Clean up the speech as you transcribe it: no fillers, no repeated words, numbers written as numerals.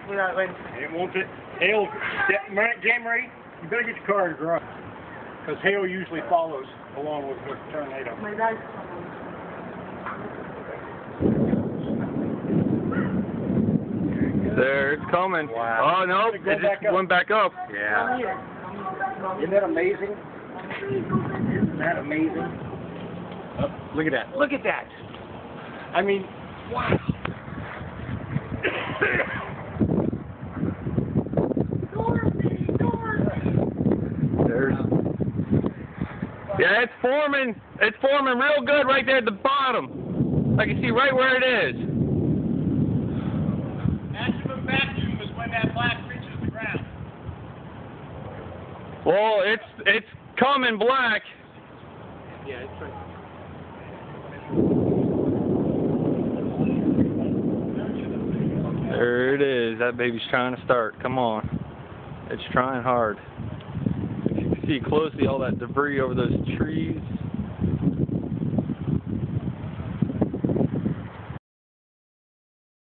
It won't. Hail. Game ready. You better get your car in the garage, because hail usually follows along with tornado. My dad's There, it's coming. Wow. Oh, no, it just went back up. Yeah. Isn't that amazing? Isn't that amazing? Oh, look at that. Look at that. I mean, wow. There's... Yeah, it's forming. It's forming real good right there at the bottom. I can see right where it is. Maximum vacuum is when that black reaches the ground. Well, it's coming black. Yeah, it's right. There it is. That baby's trying to start. Come on. It's trying hard. You can see closely all that debris over those trees.